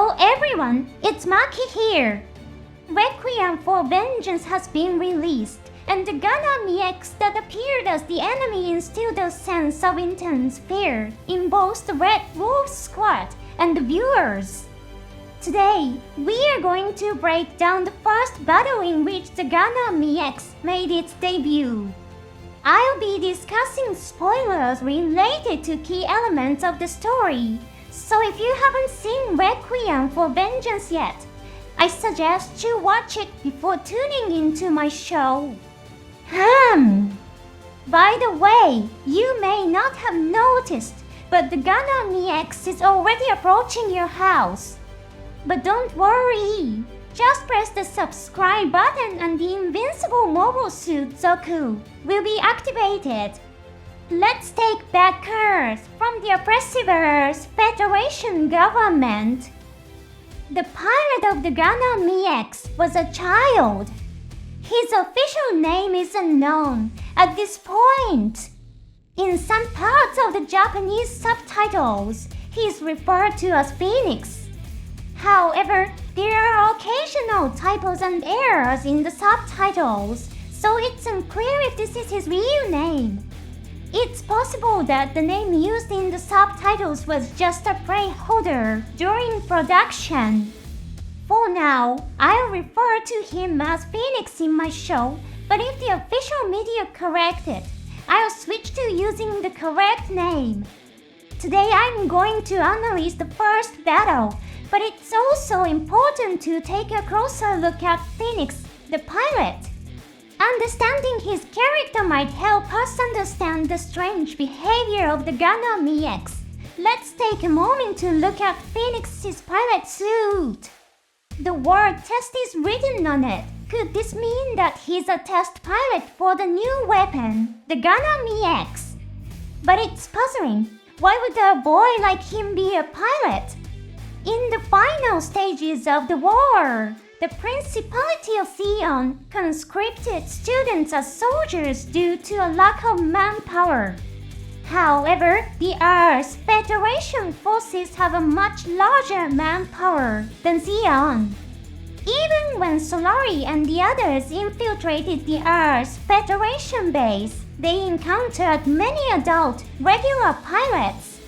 Hello everyone, it's Maki here. Requiem for Vengeance has been released, and the Gundam Ex that appeared as the enemy instilled a sense of intense fear in both the Red Wolf Squad and the viewers. Today, we are going to break down the first battle in which the Gundam Ex made its debut. I'll be discussing spoilers related to key elements of the story, so if you haven't seen Requiem for Vengeance yet, I suggest you watch it before tuning into my show. By the way, you may not have noticed, but the Gundam Ex is already approaching your house. But don't worry, just press the subscribe button and the invincible mobile suit Zoku will be activated. Let's take back Earth from the oppressive Earth Federation government. The pilot of the Gundam Ex was a child. His official name is unknown at this point. In some parts of the Japanese subtitles, he is referred to as Phoenix. However, there are occasional typos and errors in the subtitles, so it's unclear if this is his real name. It's possible that the name used in the subtitles was just a placeholder during production. For now, I'll refer to him as Phoenix in my show, but if the official media correct it, I'll switch to using the correct name. Today I'm going to analyze the first battle, but it's also important to take a closer look at Phoenix, the pilot. Understanding his character might help us understand the strange behavior of the Gundam Ex. Let's take a moment to look at Phoenix's pilot suit. The word test is written on it. Could this mean that he's a test pilot for the new weapon, the Gundam Ex? But it's puzzling. Why would a boy like him be a pilot? In the final stages of the war, the Principality of Theon conscripted students as soldiers due to a lack of manpower. However, the Earth's Federation forces have a much larger manpower than Theon. Even when Solari and the others infiltrated the Earth's Federation base, they encountered many adult, regular pilots.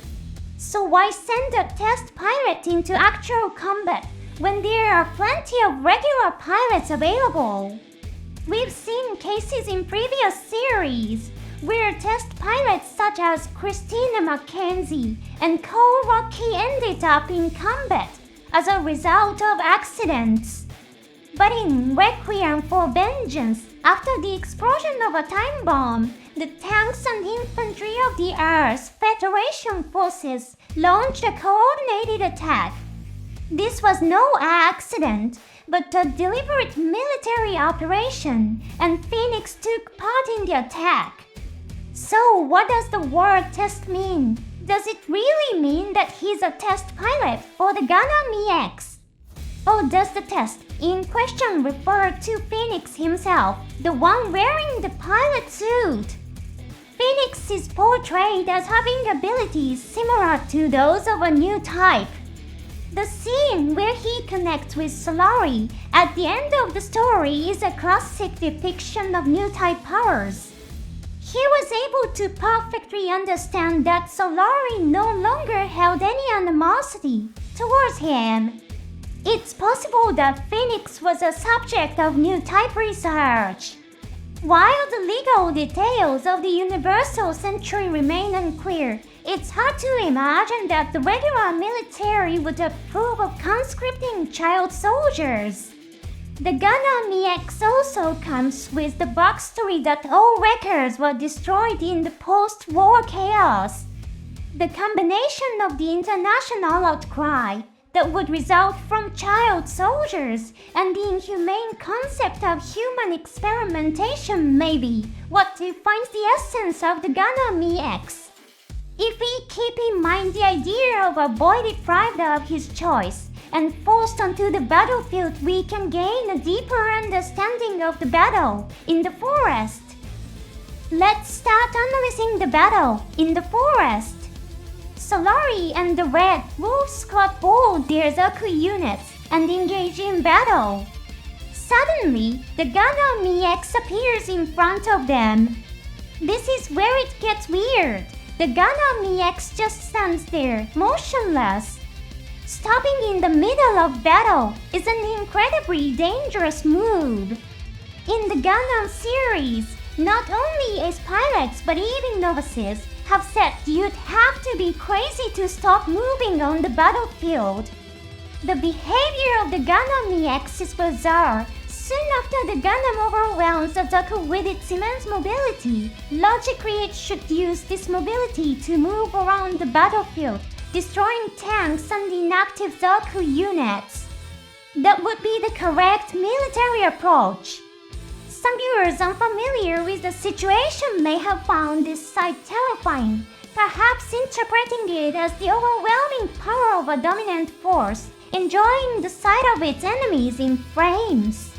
So why send a test pilot into actual combat when there are plenty of regular pilots available? We've seen cases in previous series where test pilots such as Christina Mackenzie and Cole Rocky ended up in combat as a result of accidents. But in Requiem for Vengeance, after the explosion of a time bomb, the tanks and infantry of the Earth's Federation forces launched a coordinated attack. This was no accident, but a deliberate military operation, and Phoenix took part in the attack. So what does the word test mean? Does it really mean that he's a test pilot for the Gundam Ex? Or does the test in question refer to Phoenix himself, the one wearing the pilot suit? Phoenix is portrayed as having abilities similar to those of a new type. The scene where he connects with Solari at the end of the story is a classic depiction of new type powers. He was able to perfectly understand that Solari no longer held any animosity towards him. It's possible that Phoenix was a subject of new type research. While the legal details of the Universal Century remain unclear, it's hard to imagine that the regular military would approve of conscripting child soldiers. The Gundam Ex also comes with the backstory that all records were destroyed in the post-war chaos. The combination of the international outcry that would result from child soldiers and the inhumane concept of human experimentation may be what defines the essence of the Gundam Ex. If we keep in mind the idea of a boy deprived of his choice and forced onto the battlefield, we can gain a deeper understanding of the battle in the forest. Let's start analyzing the battle in the forest. Solari and the Red Wolf Squad board their Zaku units and engage in battle. Suddenly, the Gundam Ex appears in front of them. This is where it gets weird. The Gundam Ex just stands there, motionless. Stopping in the middle of battle is an incredibly dangerous move. In the Gundam series, not only ace pilots but even novices have said you'd have to be crazy to stop moving on the battlefield. The behavior of the Gundam Ex is bizarre. Soon after the Gundam overwhelms the Zaku with its immense mobility, logically it should use this mobility to move around the battlefield, destroying tanks and inactive Zaku units. That would be the correct military approach. Some viewers unfamiliar with the situation may have found this sight terrifying, perhaps interpreting it as the overwhelming power of a dominant force, enjoying the sight of its enemies in flames.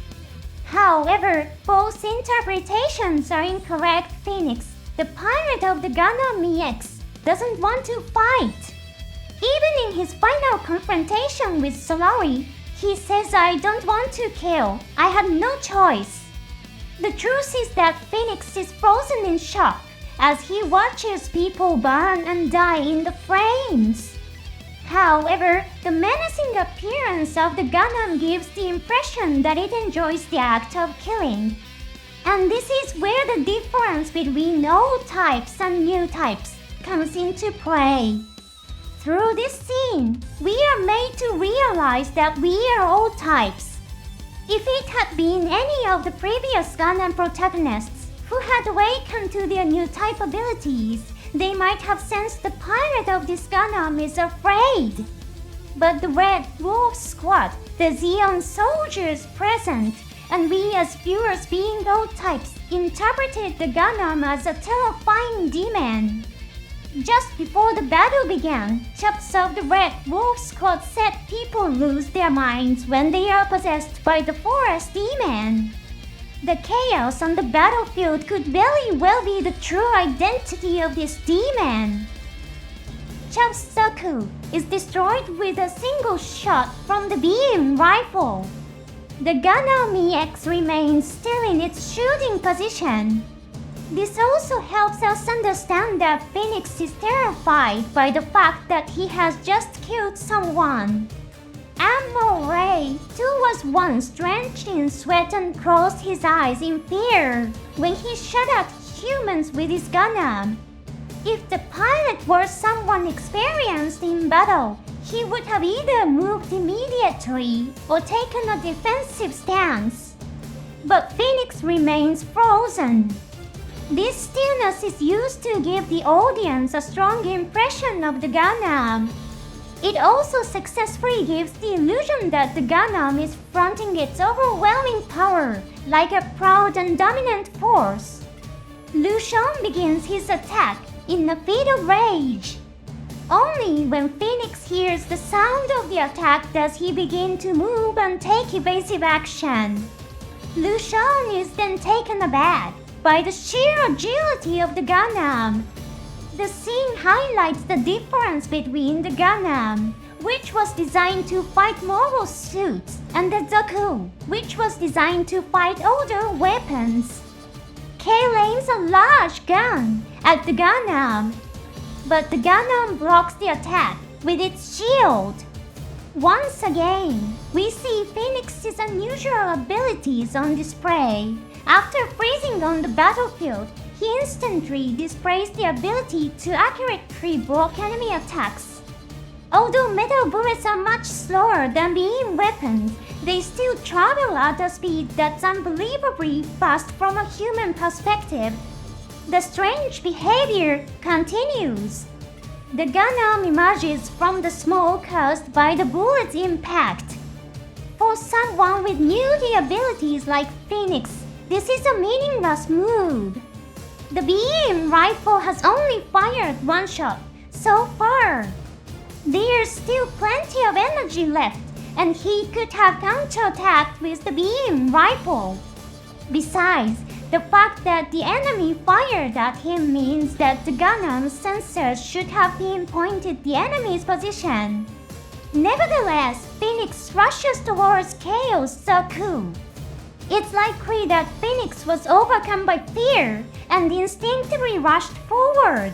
However, both interpretations are incorrect. Phoenix, the pilot of the Gundam Ex, doesn't want to fight. Even in his final confrontation with Solari, he says, "I don't want to kill. I had no choice." The truth is that Phoenix is frozen in shock as he watches people burn and die in the flames. However, the menacing appearance of the Gundam gives the impression that it enjoys the act of killing. And this is where the difference between old types and new types comes into play. Through this scene, we are made to realize that we are old types. If it had been any of the previous Gundam protagonists who had awakened to their new type abilities, they might have sensed the pilot of this Gundam is afraid. But the Red Wolf Squad, the Zeon soldiers present, and we as viewers being old types, interpreted the Gundam as a terrifying demon. Just before the battle began, chaps of the Red Wolf Squad said people lose their minds when they are possessed by the forest demon. The chaos on the battlefield could very well be the true identity of this demon. Chaps Zaku is destroyed with a single shot from the beam rifle. The Gundam Ex remains still in its shooting position. This also helps us understand that Phoenix is terrified by the fact that he has just killed someone. Ammo Ray too was once drenched in sweat and closed his eyes in fear when he shot at humans with his Gundam. If the pilot were someone experienced in battle, he would have either moved immediately or taken a defensive stance. But Phoenix remains frozen. This stillness is used to give the audience a strong impression of the Gundam. It also successfully gives the illusion that the Gundam is fronting its overwhelming power like a proud and dominant force. Lu Shan begins his attack in a fit of rage. Only when Phoenix hears the sound of the attack does he begin to move and take evasive action. Lu Shan is then taken aback by the sheer agility of the Gundam. The scene highlights the difference between the Gundam, which was designed to fight mobile suits, and the Zaku, which was designed to fight older weapons. Kale aims a large gun at the Gundam, but the Gundam blocks the attack with its shield. Once again, we see Phoenix's unusual abilities on display. After freezing on the battlefield, he instantly displays the ability to accurately block enemy attacks. Although metal bullets are much slower than beam weapons, they still travel at a speed that's unbelievably fast from a human perspective. The strange behavior continues. The Gundam emerges from the smoke caused by the bullet's impact. For someone with newbie abilities like Phoenix, this is a meaningless move. The beam rifle has only fired one shot so far. There's still plenty of energy left, and he could have counterattacked with the beam rifle. Besides, The fact that the enemy fired at him means that the Gundam's sensors should have pinpointed the enemy's position. Nevertheless, Phoenix rushes towards Chaos Zaku. It's likely that Phoenix was overcome by fear and instinctively rushed forward.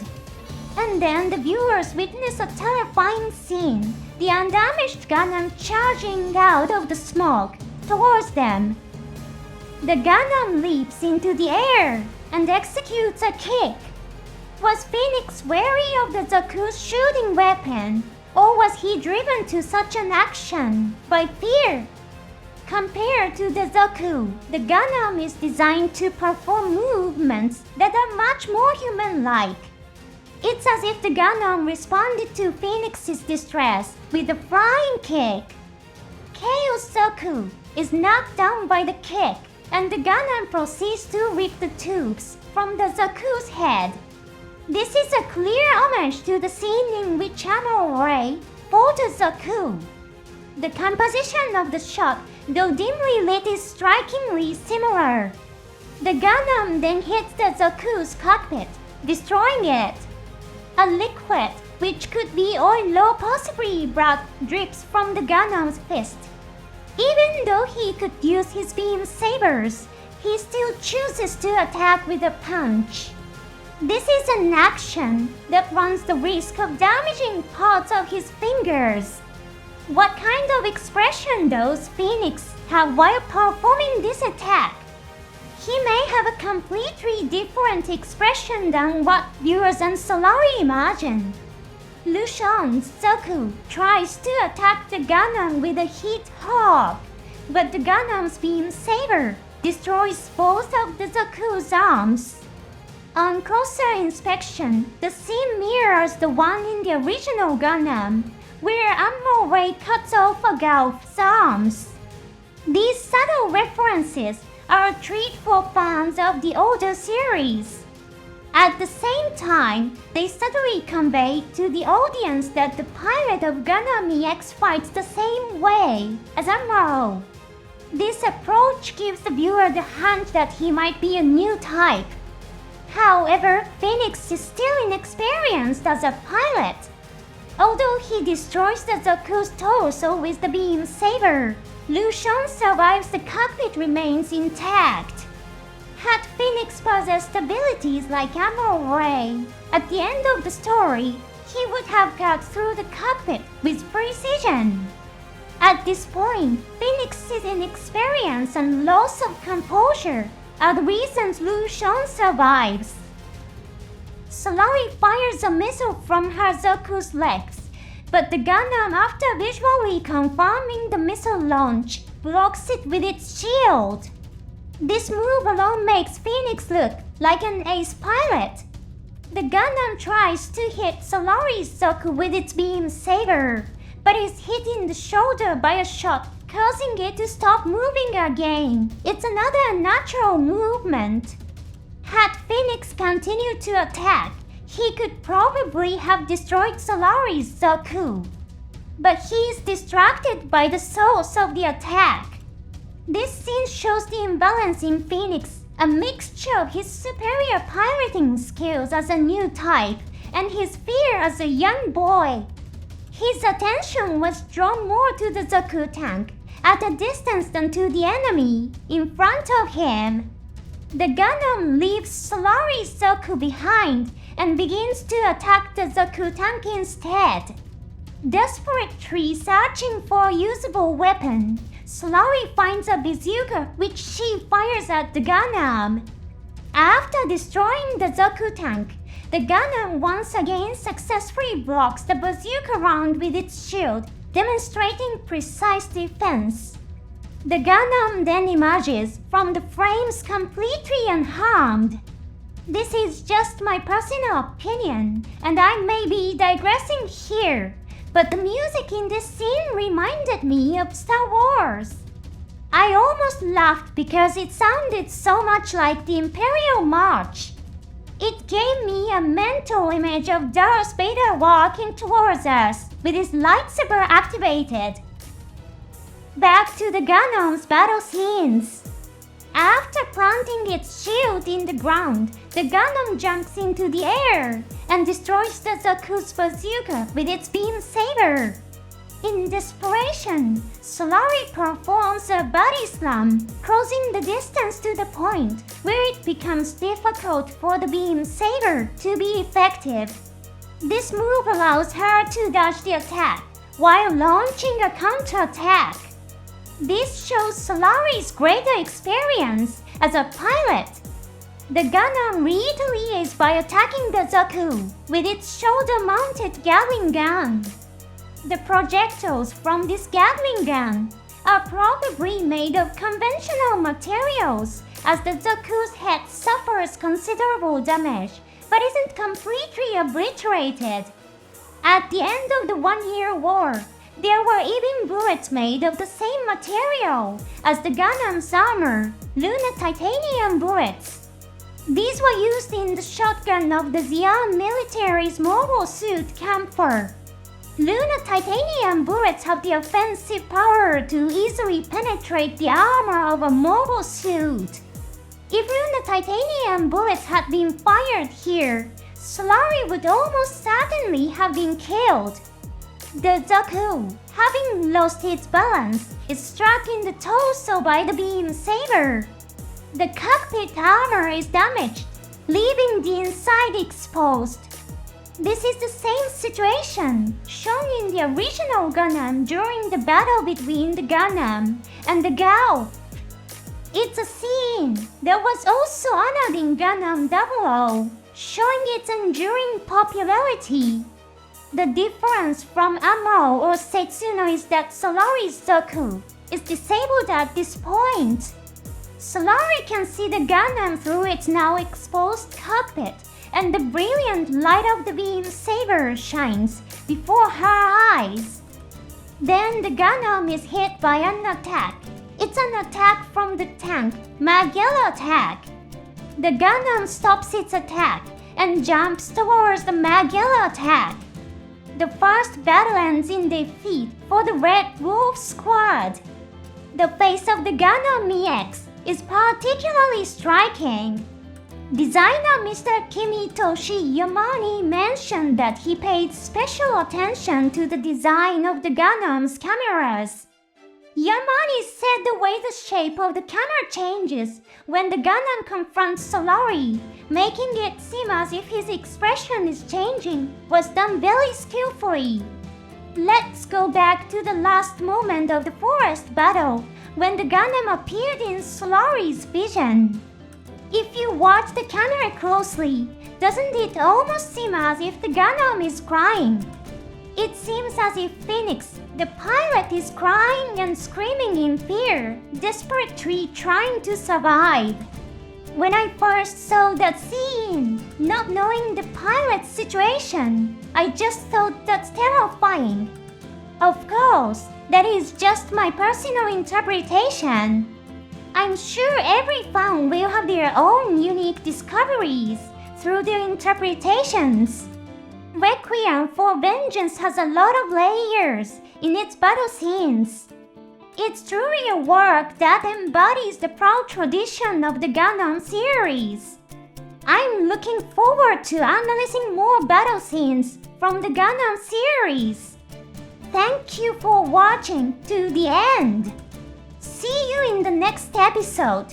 And then the viewers witness a terrifying scene, the undamaged Gundam charging out of the smoke towards them. The Gundam leaps into the air and executes a kick. Was Phoenix wary of the Zaku's shooting weapon, or was he driven to such an action by fear? Compared to the Zaku, the Gundam is designed to perform movements that are much more human-like. It's as if the Gundam responded to Phoenix's distress with a flying kick. Chaos Zaku is knocked down by the kick, and the Gundam proceeds to rip the tubes from the Zaku's head. This is a clear homage to the scene in which Amuro Ray fought a Zaku. The composition of the shot, though dimly lit, is strikingly similar. The Gundam then hits the Zaku's cockpit, destroying it. A liquid, which could be oil or possibly blood, drips from the Gundam's fist. Even though he could use his beam sabers, he still chooses to attack with a punch. This is an action that runs the risk of damaging parts of his fingers. What kind of expression does Phoenix have while performing this attack? He may have a completely different expression than what viewers and Solari imagine. Lucian's Zaku tries to attack the Gundam with a heat hog, but the Gundam's beam saber destroys both of the Zaku's arms. On closer inspection, the scene mirrors the one in the original Gundam, where Amuro Ray cuts off a Gao's arms. These subtle references are a treat for fans of the older series. At the same time, they subtly convey to the audience that the pilot of Gundam Ex fights the same way as Amuro. This approach gives the viewer the hunch that he might be a new type. However, Phoenix is still inexperienced as a pilot. Although he destroys the Zaku's torso with the beam saber, Lucian survives. The cockpit remains intact. Had Phoenix possessed abilities like Amuro Ray, at the end of the story, he would have got through the cockpit with precision. At this point, Phoenix's inexperience and loss of composure are the reasons Lucian survives. Solari fires a missile from her Zaku's legs, but the Gundam, after visually confirming the missile launch, blocks it with its shield. This move alone makes Phoenix look like an ace pilot. The Gundam tries to hit Solari's Zaku with its beam saber, but is hit in the shoulder by a shot, causing it to stop moving again. It's another unnatural movement. Had Phoenix continued to attack, he could probably have destroyed Solari's Zaku. But he is distracted by the source of the attack. This scene shows the imbalance in Phoenix, a mixture of his superior piloting skills as a new type and his fear as a young boy. His attention was drawn more to the Zaku tank at a distance than to the enemy in front of him. The Gundam leaves Solari's Zaku behind and begins to attack the Zaku tank instead. Desperately searching for a usable weapon, Solari finds a bazooka which she fires at the Gundam. After destroying the Zaku tank, the Gundam once again successfully blocks the bazooka round with its shield, demonstrating precise defense. The Gundam then emerges from the flames completely unharmed. This is just my personal opinion, and I may be digressing here, but the music in this scene reminded me of Star Wars. I almost laughed because it sounded so much like the Imperial March. It gave me a mental image of Darth Vader walking towards us with his lightsaber activated. Back to the Gundam's battle scenes. After planting its shield in the ground, the Gundam jumps into the air and destroys the Zaku's bazooka with its beam saber. In desperation, Solari performs a body slam, crossing the distance to the point where it becomes difficult for the beam saber to be effective. This move allows her to dodge the attack while launching a counterattack. This shows Solari's greater experience as a pilot. The Gundam retaliates by attacking the Zaku with its shoulder-mounted Gatling gun. The projectiles from this Gatling gun are probably made of conventional materials, as the Zaku's head suffers considerable damage but isn't completely obliterated. At the end of the One-Year War, there were even bullets made of the same material as the Gundam's armor, Luna titanium bullets. These were used in the shotgun of the Xi'an military's mobile suit Camphor. Luna titanium bullets have the offensive power to easily penetrate the armor of a mobile suit. If Luna titanium bullets had been fired here, Solari would almost certainly have been killed. The Zaku, having lost its balance, is struck in the torso by the beam saber. The cockpit armor is damaged, leaving the inside exposed. This is the same situation shown in the original Gundam during the battle between the Gundam and the Gao. It's a scene that was also honored in Gundam 00, showing its enduring popularity. The difference from Amuro or Setsuno is that Solari's Zaku is disabled at this point. Solari can see the Gundam through its now exposed cockpit, and the brilliant light of the beam saber shines before her eyes. Then the Gundam is hit by an attack. It's an attack from the tank, Magella attack. The Gundam stops its attack and jumps towards the Magella attack. The first battle ends in defeat for the Red Wolf Squad. The face of the Gundam Ex is particularly striking. Designer Mr. Kimitoshi Yamane mentioned that he paid special attention to the design of the Gundam's cameras. Yamane said the way the shape of the camera changes when the Gundam confronts Solari, making it seem as if his expression is changing, was done very skillfully. Let's go back to the last moment of the forest battle, when the Gundam appeared in Solari's vision. If you watch the camera closely, doesn't it almost seem as if the Gundam is crying? It seems as if Phoenix, the pilot, is crying and screaming in fear, desperately trying to survive. When I first saw that scene, not knowing the pilot's situation, I just thought that's terrifying. Of course, that is just my personal interpretation. I'm sure every fan will have their own unique discoveries through their interpretations. Requiem for Vengeance has a lot of layers in its battle scenes. It's truly a work that embodies the proud tradition of the Gundam series. I'm looking forward to analyzing more battle scenes from the Gundam series. Thank you for watching to the end. See you in the next episode.